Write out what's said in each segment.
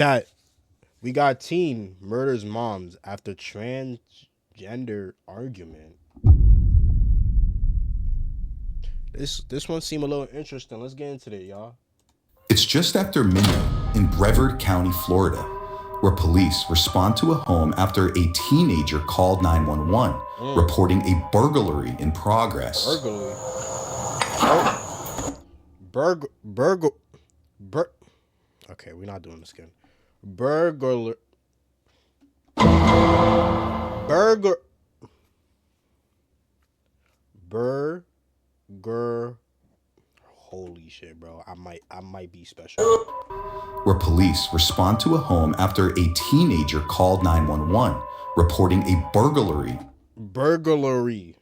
That we got teen murders moms after transgender argument. This one seemed a little interesting. Let's get into it, y'all. It's just after midnight in Brevard County, Florida, where police respond to a home after a teenager called 911, reporting a burglary in progress. Burglary. Burger. Okay, we're not doing this again. Burglar. Holy shit, bro. I might be special. Where police respond to a home after a teenager called 911, reporting a burglary. Burglary.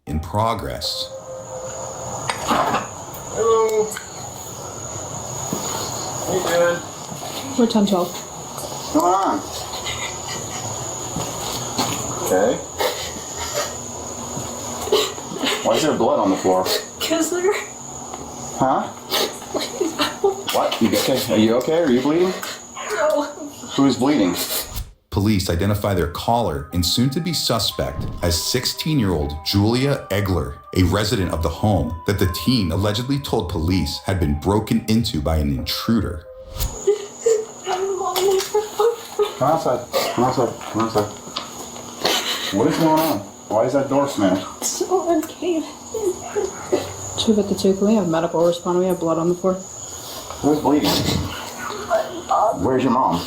In progress. Hello. Hey, Dad. We're 10-12. Come on. Okay. Why is there blood on the floor? Kiss her. Huh? What? You okay? Are you okay? Are you bleeding? No. Who's bleeding? Police identify their caller and soon-to-be suspect as 16-year-old Julia Egler, a resident of the home that the teen allegedly told police had been broken into by an intruder. Come outside. Come outside. Come outside. What is going on? Why is that door smashed? Someone came in. 252, can we have medical respond? We have blood on the floor. Who's bleeding? Where's your mom?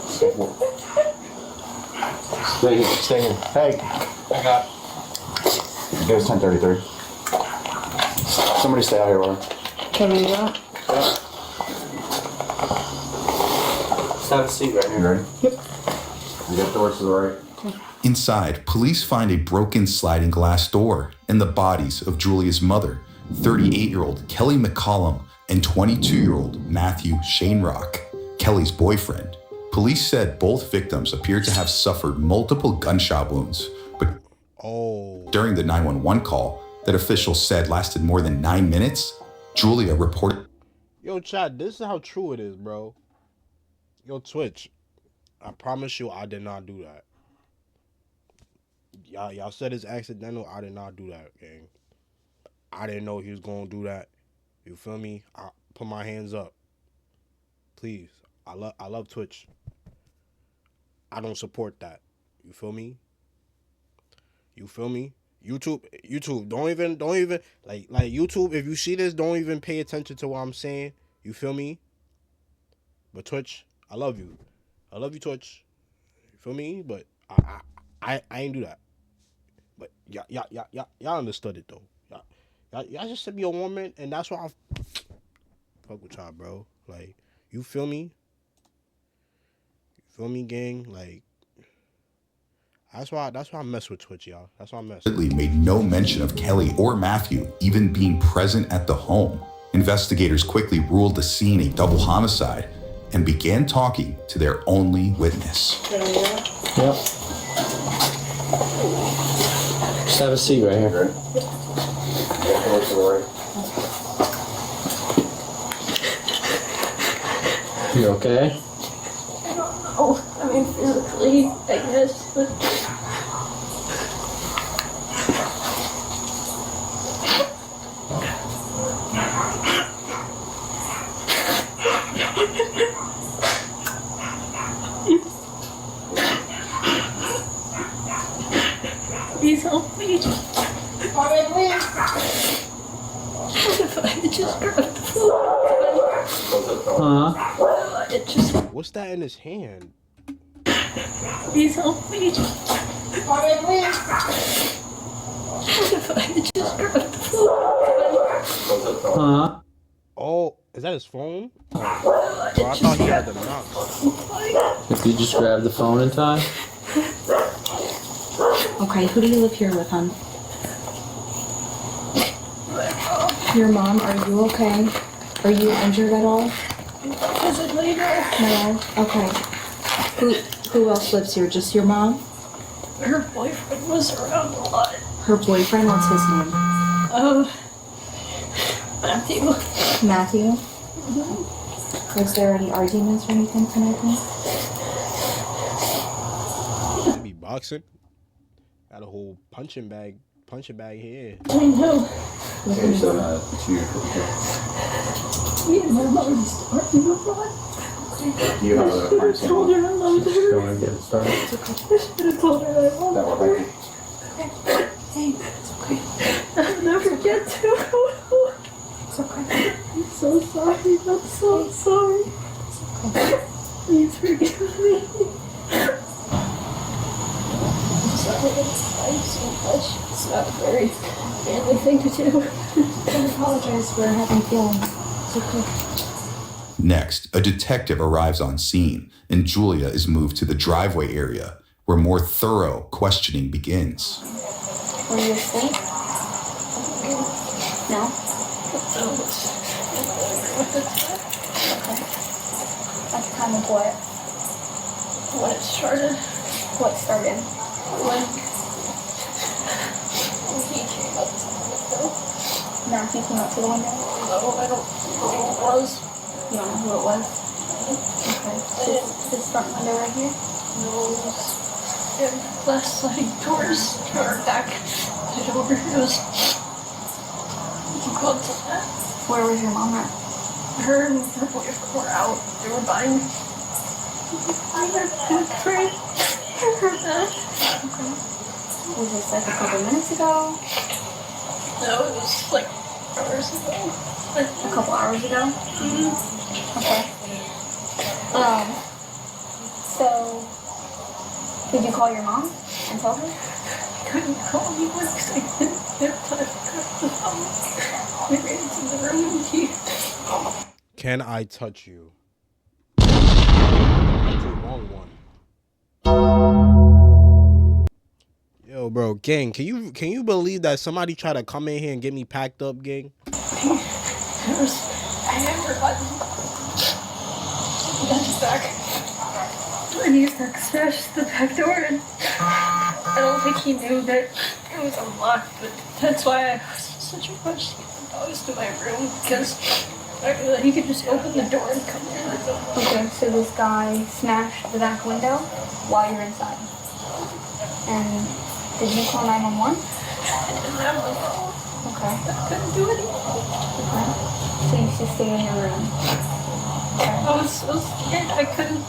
Stay here. Stay here. Hey. I got. It was 10:33. Somebody stay out here, Laura. Can we do that? Just have a seat right here. You ready? Yep. You got doors to the right. Okay. Inside, police find a broken sliding glass door and the bodies of Julia's mother, 38-year-old Kelly McCollum, and 22-year-old Matthew Shanerock, Kelly's boyfriend. Police said both victims appeared to have suffered multiple gunshot wounds, but during the 911 call that officials said lasted more than 9 minutes, Julia reported. Yo, Chad, this is how true it is, bro. Yo, Twitch, I promise you I did not do that. Y'all said it's accidental. I did not do that, gang. I didn't know he was going to do that. You feel me? I put my hands up. Please. I love Twitch. I don't support that. You feel me? You feel me? YouTube, don't even like YouTube, if you see this, don't even pay attention to what I'm saying. You feel me? But Twitch, I love you. I love you, Twitch. You feel me? But I ain't do that. But y'all understood it though. Y'all just sent me a woman, and that's why I fuck with y'all, bro. Like, you feel me? You feel me, gang? Like, that's why I mess with Twitch, y'all. That's why I mess. Made no mention of Kelly or Matthew even being present at the home. Investigators quickly ruled the scene a double homicide and began talking to their only witness. Yep. Just have a seat right here. Doors to the right. You okay? I don't know. I mean, physically, I guess, but... Please help me. What if I just grabbed the phone? It just... What's that in his hand? Please help me. What if I just grabbed the phone? Oh, is that his phone? Oh, I thought he had the knock. If you just grab the phone in time. Okay, who do you live here with, hon? Your mom, are you okay? Are you injured at all? Physically, no. No. Okay. Who else lives here? Just your mom? Her boyfriend was around a lot. Her boyfriend? What's his name? Matthew. Matthew? Was there any arguments or anything tonight? Maybe boxing. Got a whole punching bag here. I know. Okay, so it's you. Me and my mom used to argue a lot. You have a I told her I loved her. Don't want to get started. I should have told her I loved that her. way. Hey, it's okay. I'll never get to. It's okay. I'm so sorry. I'm so sorry. Please forgive me. I'm sorry that it's like so much. It's not a very manly thing to do. Don't apologize for having feelings. It's okay. Next, a detective arrives on scene, and Julia is moved to the driveway area, where more thorough questioning begins. Were you asleep? No? Okay. At the time of what? When it started, What started? when he came up to the window. Matthew came up to the window? No, I don't know who it was. You don't know who it was? Okay. This front window right here? No, it was in glass sliding doors to our back. The door, it was, you can call it that. Where was your mom at? Her and her boyfriend were out. They were buying food for her dad. Okay. Was this like a couple minutes ago? No, it was like hours ago. A couple hours ago? Okay. So, did you call your mom and tell her? I couldn't call anyone because I didn't have time to cut the phone. I ran into the room and he... Can I touch you? That's the wrong one. Yo, bro, gang, can you believe that somebody tried to come in here and get me packed up, gang? I never gotten his back. And he used to smash the back door, and I don't think he knew that it was unlocked, but that's why I was in such a rush to get the dogs to my room, because I knew that he could just open the door and come in. Okay, so this guy smashed the back window while you're inside. And did you call 911? I didn't have my phone. Okay. I couldn't do anything. Okay. So you should stay in your room. I was so scared. I couldn't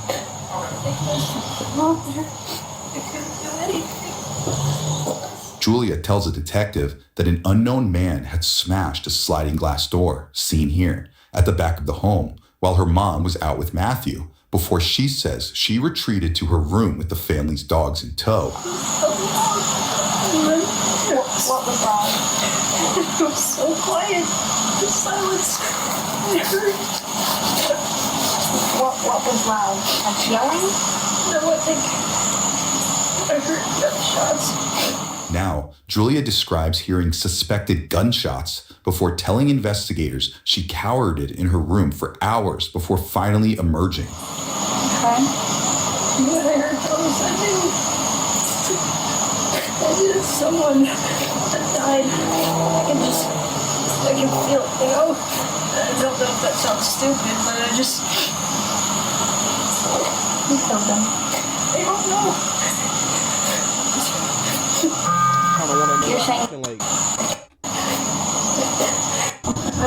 do anything. Julia tells a detective that an unknown man had smashed a sliding glass door, seen here, at the back of the home, while her mom was out with Matthew, before she says she retreated to her room with the family's dogs in tow. What was wrong? It was so quiet. The silence. I heard. What was loud? Like yelling? No, I think I heard gunshots. Now, Julia describes hearing suspected gunshots before telling investigators she cowered in her room for hours before finally emerging. Okay. When I heard those, I knew someone that died. I can feel it, you know? I don't know if that sounds stupid, but I just... Who killed them? I don't know. I don't want to know. You're saying-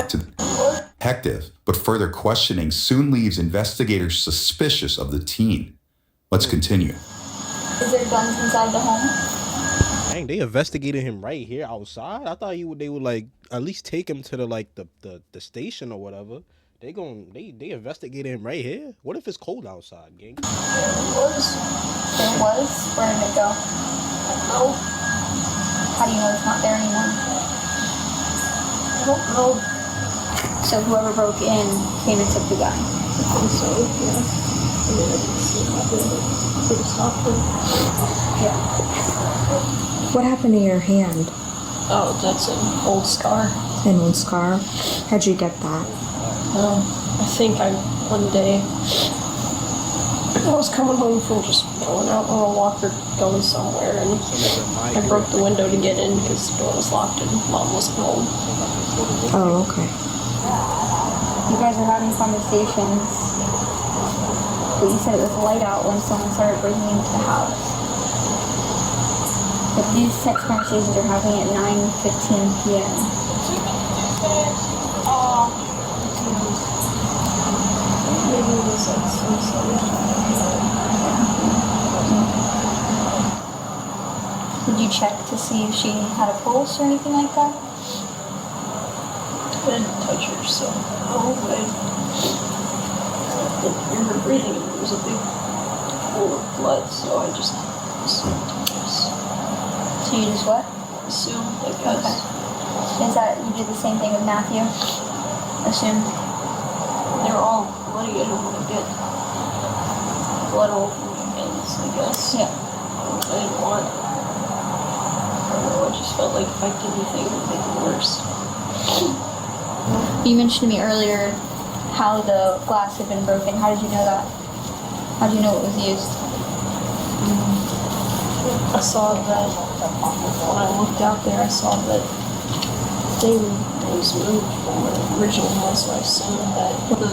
To the detective, but further questioning soon leaves investigators suspicious of the teen. Let's continue. Is there guns inside the home? Dang, they investigated him right here outside. I thought they would like at least take him to the station or whatever. They investigated him right here. What if it's cold outside, gang? It was. It was? Where did it go? No, How do you know it's not there anymore? I don't know. So whoever broke in came and took the guy. I think so, yeah. I mean, I didn't see it happen, but pretty softly. Yeah. What happened to your hand? Oh, that's an old scar. An old scar? How'd you get that? I think one day I was coming home from just going out on a walk or going somewhere, and I broke the window to get in because the door was locked and Mom wasn't home. Oh, okay. You guys are having conversations, but you said it was light out when someone started breaking into the house. But these text conversations are happening at 9:15 p.m. Maybe it was like some sort of... Did you check to see if she had a pulse or anything like that? I didn't touch her, so no, but I didn't hear her breathing, and there was a big pool of blood, so I just assumed it was... So you just what? Assumed, I guess. Okay. Is that, you did the same thing with Matthew? Assumed? They were all bloody. I didn't want to get blood all over my hands, I guess. Yeah. I didn't want... I don't know, I just felt like if I did anything, it would make it worse. You mentioned to me earlier how the glass had been broken. How did you know that? How did you know it was used? I saw that when I looked out there, I saw that thing was moved from where it originally was, so I assumed that the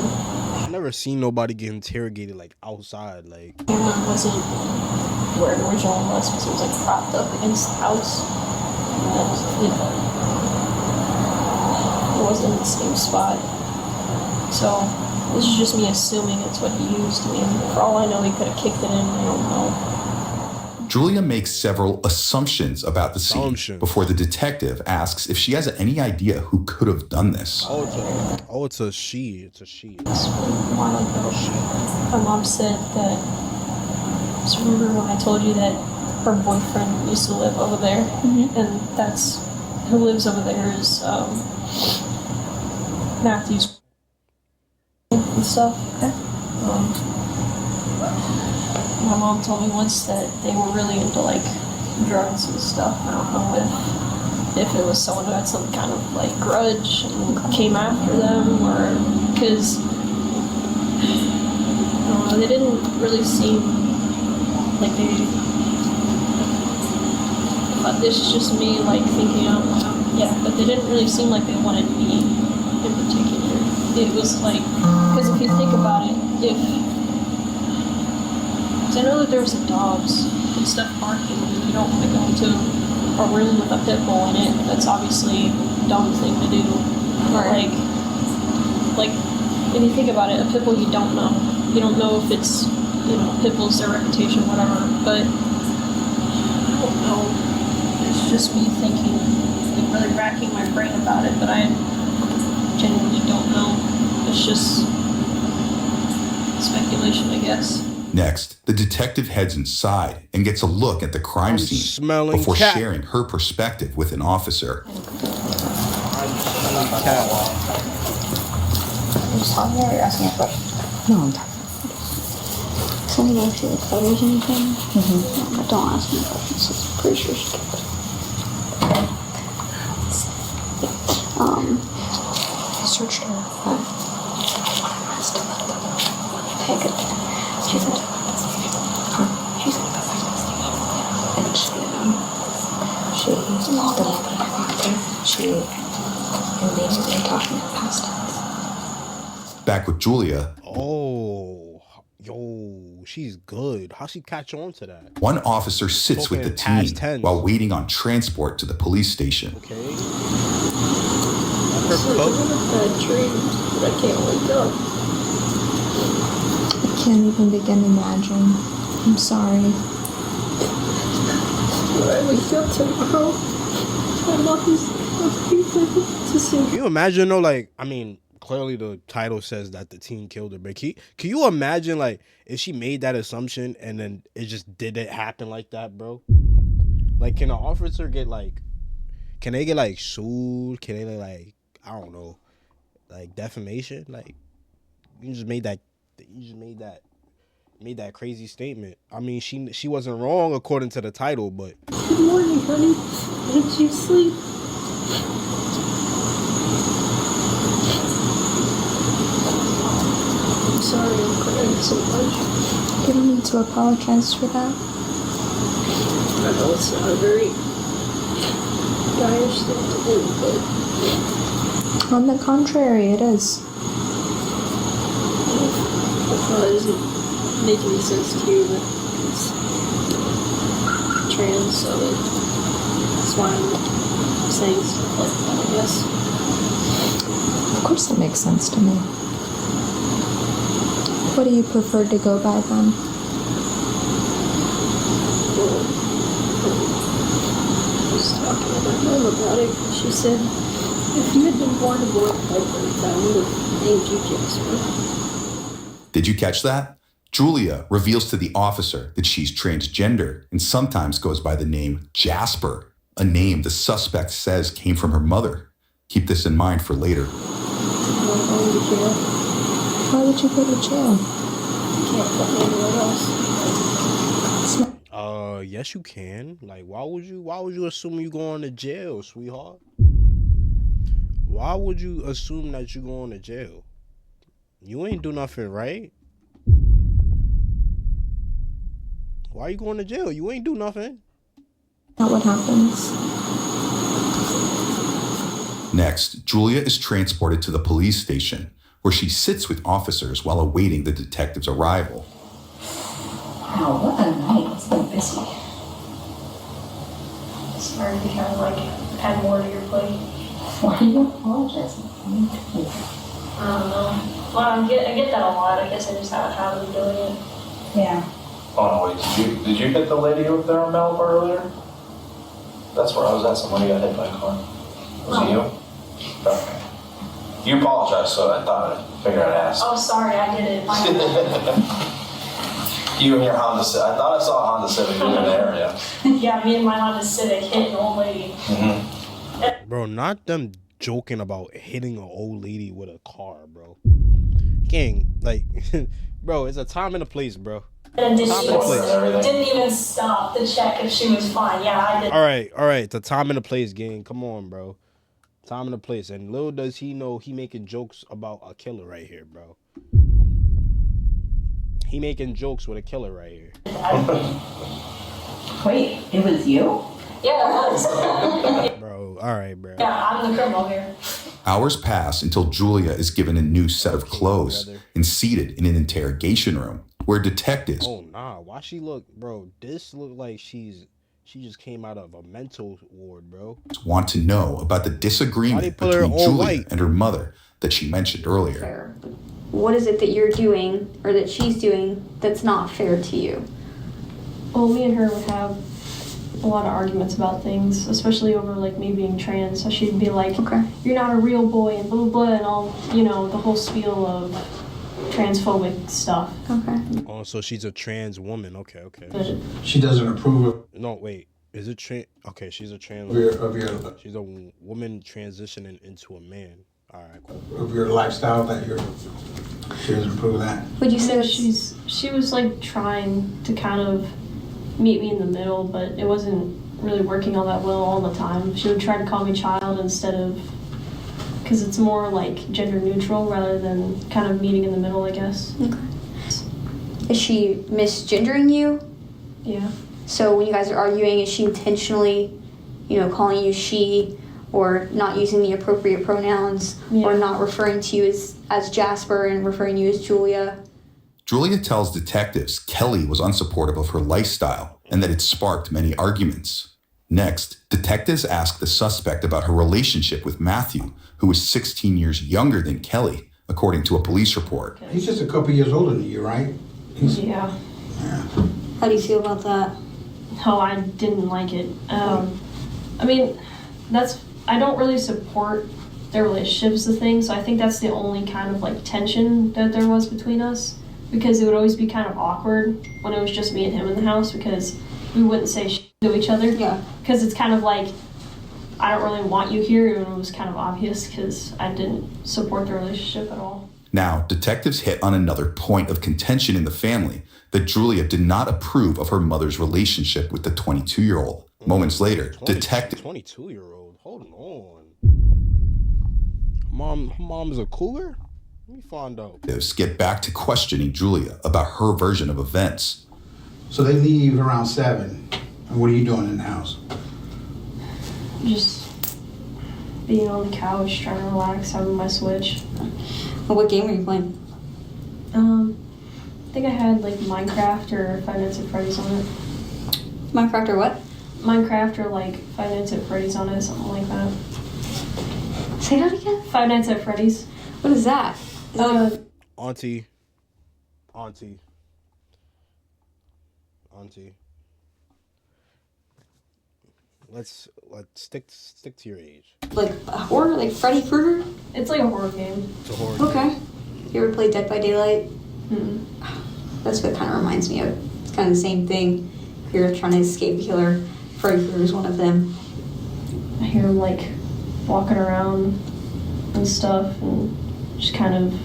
I never seen nobody get interrogated like outside. Like, camera wasn't where it originally was because it was like propped up against the house. And, you know, it wasn't in the same spot. So this is just me assuming it's what he used. I mean, for all I know, he could have kicked it in. I don't know. Julia makes several assumptions about the scene before the detective asks if she has any idea who could have done this. It's a she. It's a she. It's more like a my mom said that. Just remember when I told you that her boyfriend used to live over there, and that's who lives over there is Matthew's and stuff. Okay. My mom told me once that they were really into like drugs and stuff. I don't know if it was someone who had some kind of like grudge and came after them, or because I don't know, they didn't really seem like they. But this is just me like thinking out loud. Yeah, but they didn't really seem like they wanted me in particular. It was like, because if you think about it, because I know that there was some dogs and stuff barking, and you don't want to go into a room with a pit bull in it. That's obviously a dumb thing to do. Right. Like if you think about it, a pit bull you don't know. You don't know if it's, you know, pit bull's their reputation, whatever. But I don't know. It's just me thinking, like really racking my brain about it. But I genuinely don't know. It's just speculation, I guess. Next, the detective heads inside and gets a look at the crime scene before sharing her perspective with an officer. I'm just talking or you're asking a question? No, I'm talking. So you know if she like photos or anything? No, but don't ask me questions. I'm pretty sure she kept it. I searched her. Okay, good. She said to put this thing. She said to put this thing up. And she locked it up and everything. She immediately talking in past tense. Back with Julia. Oh, yo, she's good. How she catch on to that? One officer sits with the teen while waiting on transport to the police station. Okay. It's like a bad dream, but I can't wake up. I can't even begin to imagine. I'm sorry. When I wake up tomorrow, my mom's to see. Can you imagine though? Like, I mean, clearly the title says that the teen killed her, but can you imagine like if she made that assumption and then it just didn't happen like that, bro? Like, can an officer get like, can they get like sued? Can they like, I don't know, like defamation? Like, you just made that crazy statement. I mean, she wasn't wrong according to the title, but Good morning, honey. Did you sleep? sorry I'm crying so much. You don't need to apologize for that. I know it's not a very nice thing to do, but On the contrary, it is. I thought it doesn't make any sense to you that it's trans, so that's why I'm saying stuff like that, I guess. Of course it makes sense to me. What do you prefer to go by then? Well, I was talking to my mom about it, and she said if you had been born a boy at birth, I would have named you Jasper. Did you catch that? Julia reveals to the officer that she's transgender and sometimes goes by the name Jasper, a name the suspect says came from her mother. Keep this in mind for later. I'm going to jail. Why would you go to jail? You can't put me anywhere else. Yes you can. Like, why would you assume you going to jail, sweetheart? Why would you assume that you going to jail? You ain't do nothing, right? Why you going to jail? You ain't do nothing. Not what happens. Next, Julia is transported to the police station, where she sits with officers while awaiting the detective's arrival. Wow, what a night. It's been busy. Sorry if you kind of had more to your plate. Why are you apologizing? I don't know. Well, I get that a lot. I guess I just have a habit of doing it. Yeah. Oh no, wait, did you hit the lady up there on Malibu earlier? That's where I was at, somebody got hit by a car. Was it you? Okay. You apologized, so I thought I figured I'd ask. Oh, sorry, I did it. You and your Honda Civic. I thought I saw a Honda Civic in the area. Yeah, me and my Honda Civic hit an old lady. Bro, not them joking about hitting an old lady with a car, bro. Gang, like, bro, it's a time and a place, bro. And didn't Time and a place. even stop to check if she was fine. Yeah, I did. All right. The time and the place, gang. Come on, bro. Time and the place. And little does he know he making jokes about a killer right here, bro. He making jokes with a killer right here. Wait, it was you? Yeah, it was. Bro, all right, bro. Yeah, I'm the criminal here. Hours pass until Julia is given a new set of clothes and seated in an interrogation room where detectives Oh, nah. Why she look, bro? This look like she just came out of a mental ward, bro. want to know about the Why they disagreement put her between all Julia white? and her mother that she mentioned earlier. Fair. What is it that you're doing or that she's doing that's not fair to you? Well, me and her would have a lot of arguments about things, especially over like me being trans. So she'd be like, Okay. "You're not a real boy," and blah blah blah, and all the whole spiel of transphobic stuff. Okay. Oh, so she's a trans woman. Okay. But She doesn't approve of No, wait. Is it trans? Okay, she's a trans. your She's a woman transitioning into a man. All right, cool. of your lifestyle that she doesn't approve of that. Would you say so that's she was like trying to kind of meet me in the middle, but it wasn't really working all that well all the time. She would try to call me child instead of, because it's more like gender neutral rather than kind of meeting in the middle, I guess. is she misgendering you? Yeah. So when you guys are arguing, is she intentionally, calling you she or not using the appropriate pronouns or not referring to you as Jasper and referring you as Julia? Julia tells detectives Kelly was unsupportive of her lifestyle and that it sparked many arguments. Next, detectives ask the suspect about her relationship with Matthew, who was 16 years younger than Kelly, according to a police report. He's just a couple years older than you, right? Yeah. How do you feel about that? No, I didn't like it. I mean, I don't really support their relationships, the thing, so I think that's the only kind of like tension that there was between us, because it would always be kind of awkward when it was just me and him in the house, because we wouldn't say shit to each other. Yeah. Because it's kind of like, I don't really want you here, and it was kind of obvious because I didn't support the relationship at all. Now, detectives hit on another point of contention in the family, that Julia did not approve of her mother's relationship with the 22-year-old. Moments later, detective 22-year-old. Hold on. Her mom's a cougar? What me find out. Get back to questioning Julia about her version of events. So they leave around 7. And what are you doing in the house? Just being on the couch, trying to relax, having my Switch. What game are you playing? I think I had like Minecraft or Five Nights at Freddy's on it. Minecraft or what? Minecraft or like Five Nights at Freddy's on it, something like that. Say that again? Five Nights at Freddy's. What is that? Is it Auntie. Let's stick to your age. like a horror? Like Freddy Krueger? It's like a horror game. It's a horror game. Okay. You ever played Dead by Daylight? Mm-mm. That's what it kind of reminds me of. It's kind of the same thing. You're trying to escape the killer. Freddy Krueger's one of them. I hear him like walking around and stuff, and just kind of.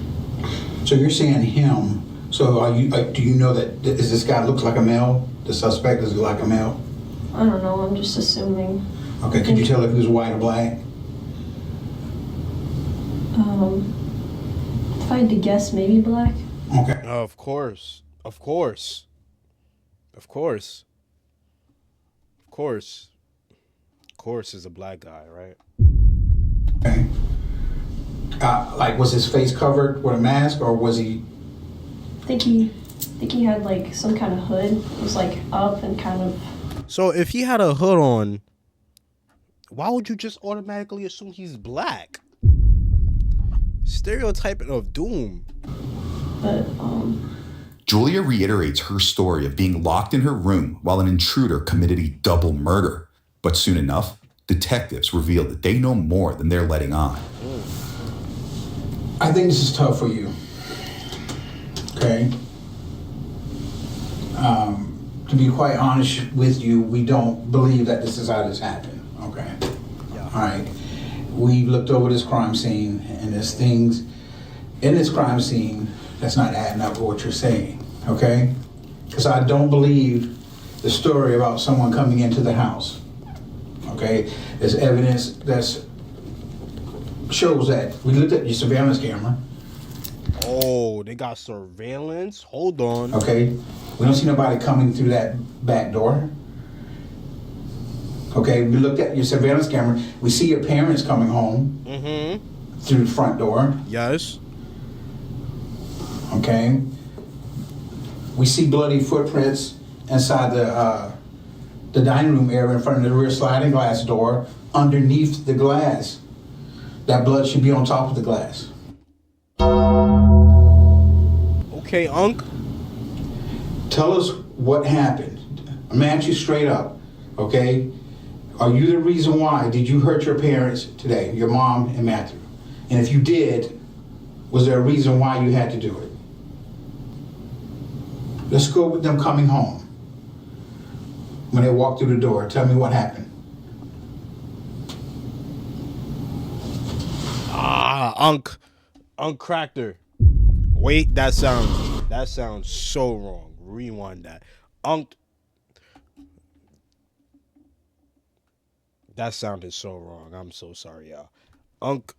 So you're saying him. So are you? Do you know that is this guy looks like a male? The suspect is like a male. I don't know. I'm just assuming. Okay. Could you tell if he was white or black? If I had to guess, maybe black. Okay. Of course is a black guy, right? Okay. Like, was his face covered with a mask, or was he? I think he had like some kind of hood. It was like up and kind of. So if he had a hood on, why would you just automatically assume he's black? Stereotyping of doom. But Julia reiterates her story of being locked in her room while an intruder committed a double murder. But soon enough, detectives reveal that they know more than they're letting on. I think this is tough for you. Okay. To be quite honest with you, we don't believe that this is how this happened. Okay. Yeah. All right. We looked over this crime scene, and there's things in this crime scene that's not adding up with what you're saying. Okay. Because I don't believe the story about someone coming into the house. Okay. There's evidence that shows that. We looked at your surveillance camera. Oh, they got surveillance? Hold on. Okay. We don't see nobody coming through that back door. Okay, we looked at your surveillance camera. We see your parents coming home through the front door. Yes. Okay. We see bloody footprints inside the dining room area in front of the rear sliding glass door underneath the glass. That blood should be on top of the glass. Okay, Unc. Tell us what happened. I'm gonna ask you straight up, okay? Are you the reason why? Did you hurt your parents today, your mom and Matthew? And if you did, was there a reason why you had to do it? Let's go with them coming home. When they walked through the door, tell me what happened. Unc cracked her. Wait, that sounds so wrong. Rewind that. That sounded so wrong. I'm so sorry, y'all. Unc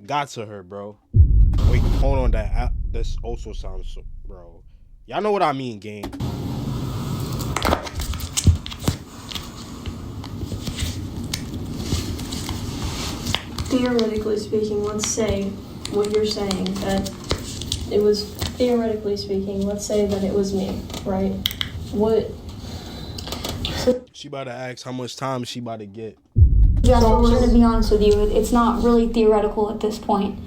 got to her, bro. Wait, hold on. This also sounds so, bro. Y'all know what I mean, gang. Theoretically speaking, let's say what you're saying, that it was, theoretically speaking, let's say that it was me, right? What? She about to ask how much time she about to get. Jasper, we're going to be honest with you. It's not really theoretical at this point.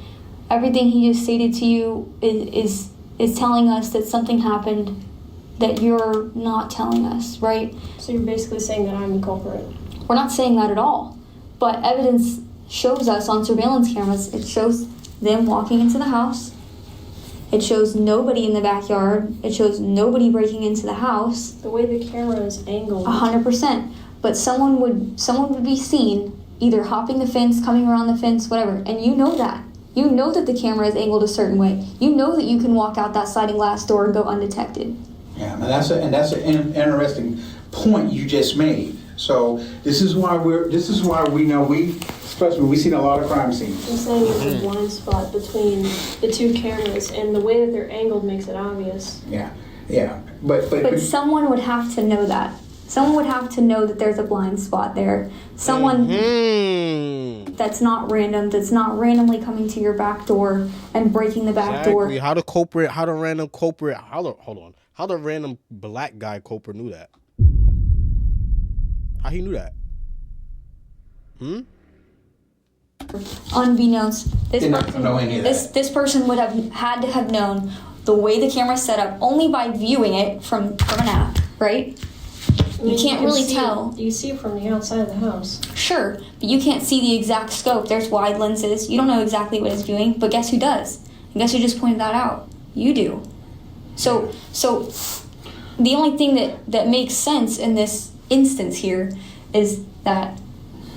Everything he just stated to you is telling us that something happened that you're not telling us, right? So you're basically saying that I'm the culprit. We're not saying that at all. But evidence shows us on surveillance cameras, it shows them walking into the house. It shows nobody in the backyard. It shows nobody breaking into the house. The way the camera is angled. 100%. But someone would be seen either hopping the fence, coming around the fence, whatever. And you know that. You know that the camera is angled a certain way. You know that you can walk out that sliding glass door and go undetected. Yeah, and that's an interesting point you just made. So this is why we know we Trust me, we've seen a lot of crime scenes. I'm saying there's a blind spot between the two cameras, and the way that they're angled makes it obvious. Yeah. But someone would have to know that. Someone would have to know that there's a blind spot there. Someone that's not random, that's not randomly coming to your back door and breaking the back door. How the random black guy culprit knew that? How he knew that? Unbeknownst, this person would have had to have known the way the camera's set up only by viewing it from an app, right? You can't really tell. You see it from the outside of the house. Sure, but you can't see the exact scope. There's wide lenses. You don't know exactly what it's viewing, but guess who does? And guess who just pointed that out? You do. So the only thing that makes sense in this instance here is that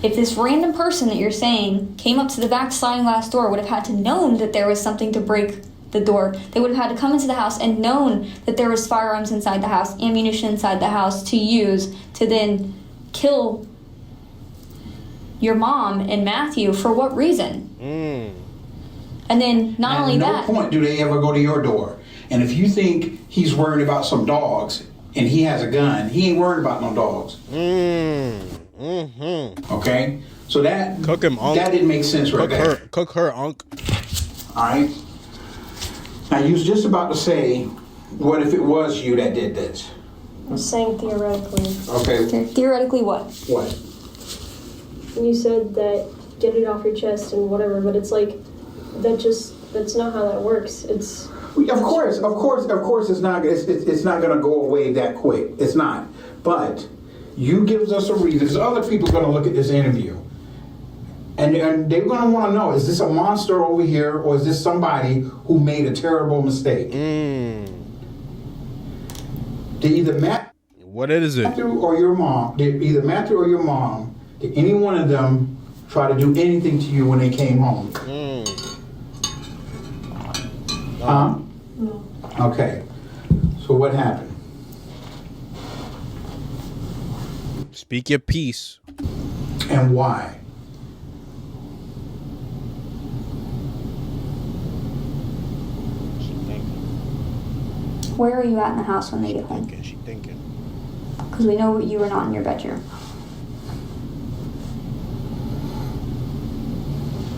if this random person that you're saying came up to the back sliding glass door would have had to known that there was something to break the door, they would have had to come into the house and known that there was firearms inside the house, ammunition inside the house to use to then kill your mom and Matthew. For what reason? And then not only that, at no point do they ever go to your door. And if you think he's worried about some dogs and he has a gun, he ain't worried about no dogs. Okay? So that cook him, Unc. That didn't make sense right there. Cook her, Unc. Alright? Now you was just about to say, what if it was you that did this? I'm saying theoretically. Okay. Theoretically what? What? You said that get it off your chest and whatever, but it's like that's not how that works. It's of course it's not gonna go away that quick. It's not. But you gives us a reason. There's other people gonna look at this interview. And they're gonna wanna know, is this a monster over here or is this somebody who made a terrible mistake? Did either Matthew or your mom, did any one of them try to do anything to you when they came home? Huh? no. Okay. So what happened? Speak your piece. And why? Where are you at in the house when they get home? She thinking. Because we know you were not in your bedroom.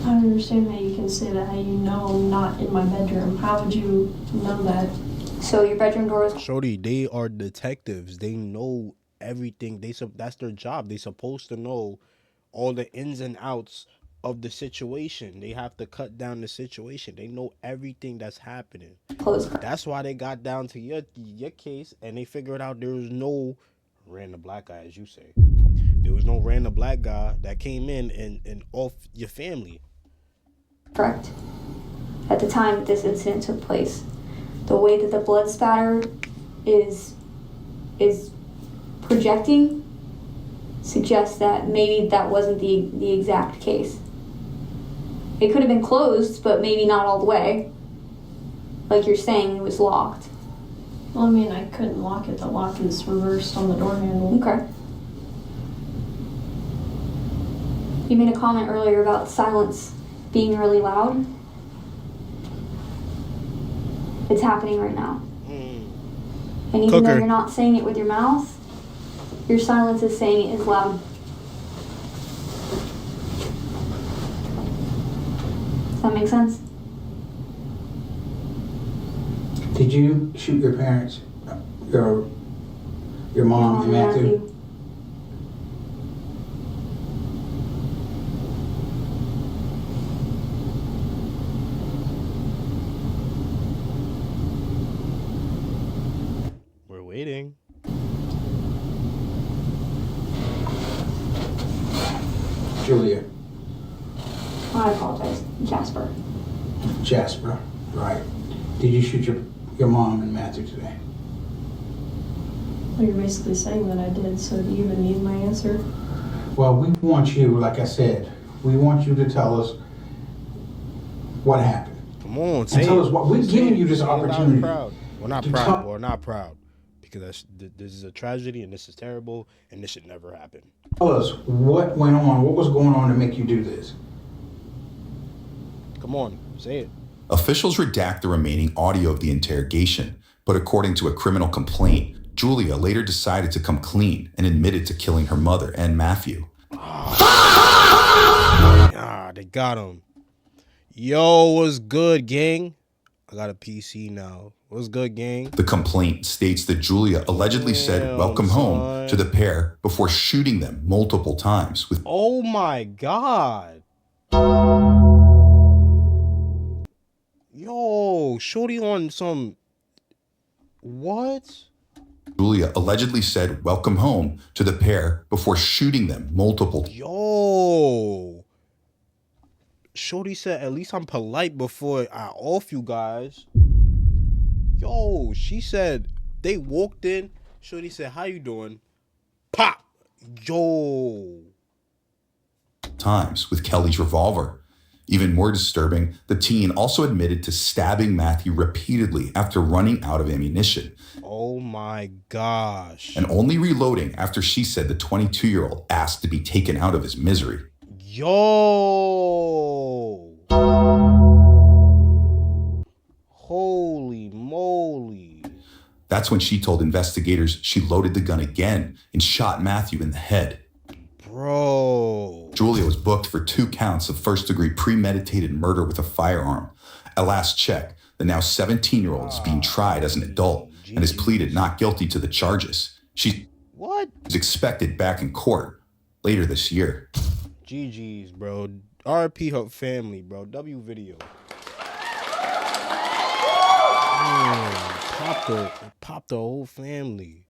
I don't understand how you can say that, how you know I'm not in my bedroom. How would you know that? So your bedroom door is... Shorty, they are detectives. They know everything. That's their job. They supposed to know all the ins and outs of the situation. They have to cut down the situation. They know everything that's happening. That's why they got down to your case and they figured out there was no random black guy, as you say. There was no random black guy that came in and off your family. Correct. At the time that this incident took place, the way that the blood spatter is projecting suggests that maybe that wasn't the exact case. It could have been closed, but maybe not all the way. Like you're saying, it was locked. Well, I mean, I couldn't lock it. The lock is reversed on the door handle. Okay. You made a comment earlier about silence being really loud. It's happening right now. And even though you're not saying it with your mouth, your silence is saying it is loud. Does that make sense? Did you shoot your parents? Your mom and Matthew? We're waiting. Julia. I apologize. Jasper, right. Did you shoot your mom and Matthew today? Well, you're basically saying that I did, so do you even need my answer? Well, we want you, like I said, we want you to tell us what happened. Come on, and tell us what we're giving you this opportunity. We're not proud. We're not proud because this is a tragedy and this is terrible and this should never happen. Tell us what went on, what was going on to make you do this? Come on, say it. Officials redact the remaining audio of the interrogation, but according to a criminal complaint, Julia later decided to come clean and admitted to killing her mother and Matthew. Ah, they got him. Yo, what's good, gang? I got a PC now. What's good, gang? The complaint states that Julia allegedly said welcome home to the pair before shooting them multiple times with Oh my god. Yo, shorty on some... What? Julia allegedly said welcome home to the pair before shooting them multiple times. Yo. Shorty said, at least I'm polite before I off you guys. Yo, she said, they walked in. Shorty said, how you doing? Pop. Yo. Times with Kelly's revolver. Even more disturbing, the teen also admitted to stabbing Matthew repeatedly after running out of ammunition. Oh my gosh. And only reloading after she said the 22-year-old asked to be taken out of his misery. Yo. Holy moly. That's when she told investigators she loaded the gun again and shot Matthew in the head. Bro. Julia was booked for 2 counts of first-degree premeditated murder with a firearm. At last check, the now 17-year-old is being tried as an adult and has pleaded not guilty to the charges. She is expected back in court later this year. GG's, bro. RP her family, bro. W video. Popped the whole family.